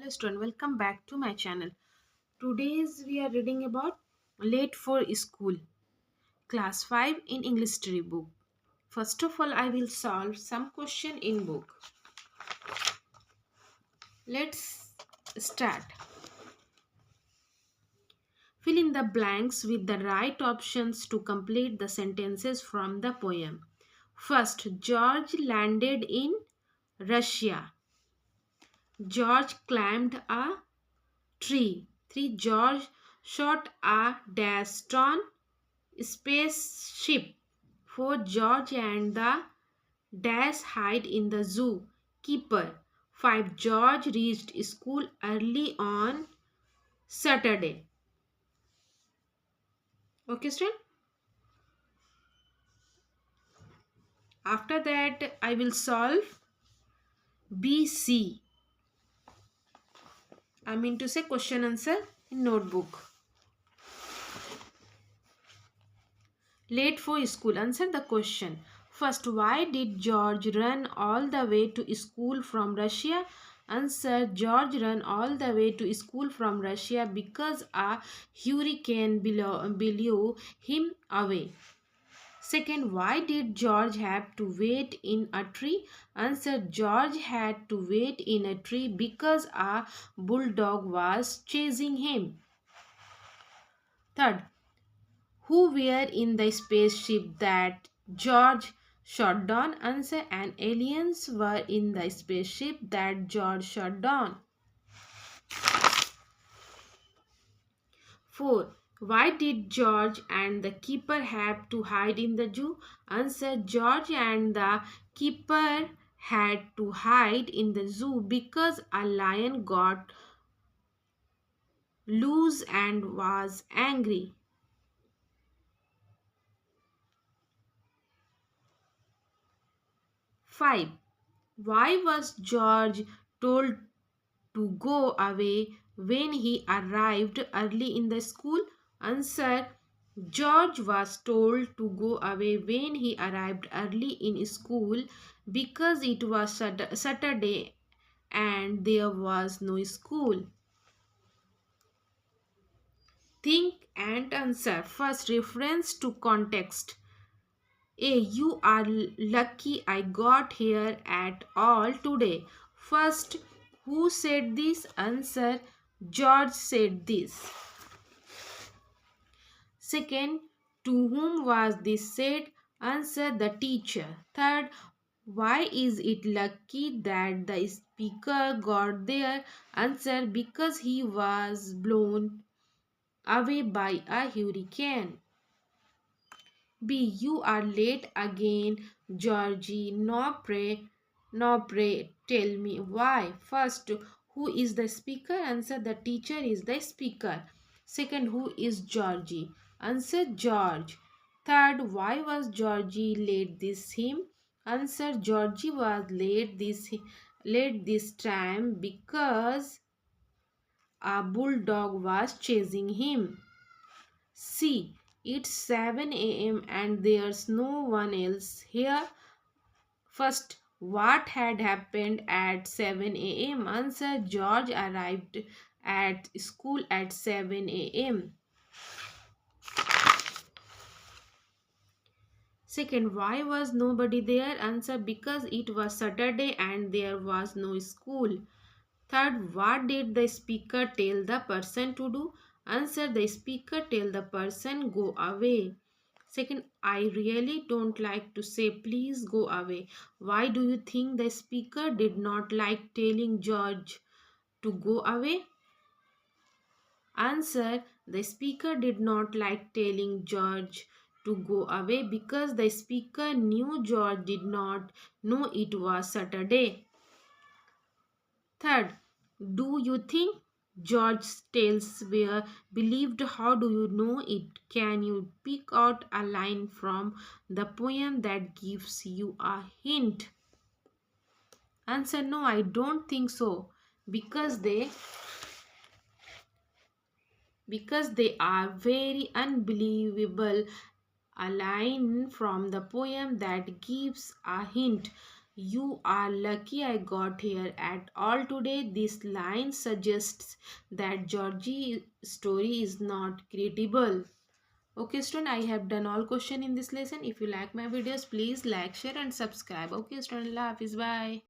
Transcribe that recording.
Hello student, welcome back to my channel. Today's we are reading about Late for School, Class 5 in English History book. First of all, I will solve some question in book. Let's start. Fill in the blanks with the right options to complete the sentences from the poem. First, George landed in Russia. George climbed a tree. 3. George shot a Daston spaceship. 4. George and the Dash hide in the zoo. Keeper. 5. George reached school early on Saturday. Okay, student? After that, I will solve BC. I mean to say question answer in notebook. Late for school. Answer the question. First, why did George run all the way to school from Russia? Answer: George ran all the way to school from Russia because a hurricane blew him away. Second, why did George have to wait in a tree? Answer: George had to wait in a tree because a bulldog was chasing him. Third, who were in the spaceship that George shot down? Answer: and aliens were in the spaceship that George shot down. 4. Why did George and the keeper have to hide in the zoo? Answer: George and the keeper had to hide in the zoo because a lion got loose and was angry. 5. Why was George told to go away when he arrived early in the school? Answer: George was told to go away when he arrived early in school because it was Saturday and there was no school. Think and answer. First, reference to context. A. You are lucky I got here at all today. First, who said this? Answer: George said this. Second, to whom was this said? Answer: the teacher. Third, why is it lucky that the speaker got there? Answer: because he was blown away by a hurricane. B. You are late again, Georgie. No pray, tell me why. First, who is the speaker? Answer: the teacher is the speaker. Second, who is Georgie? Answer: George. Third, why was Georgie late this him? Answer: Georgie was late this time because a bulldog was chasing him. C. It's 7 a.m. and there's no one else here. First, what had happened at 7 a.m.? Answer: George arrived at school at 7 a.m. Second, why was nobody there? Answer: because it was Saturday and there was no school. Third, what did the speaker tell the person to do? Answer: the speaker tell the person go away. Second, I really don't like to say please go away. Why do you think the speaker did not like telling George to go away? Answer: the speaker did not like telling George to go away because the speaker knew George did not know it was Saturday. Third, do you think George's tales were believed? How do you know it? Can you pick out a line from the poem that gives you a hint? Answer: no, I don't think so. Because they are very unbelievable. A line from the poem that gives a hint. You are lucky I got here at all today. This line suggests that Georgie's story is not credible. Okay, student, I have done all question in this lesson. If you like my videos, please like, share and subscribe. Okay, student, Allah Hafiz. Bye.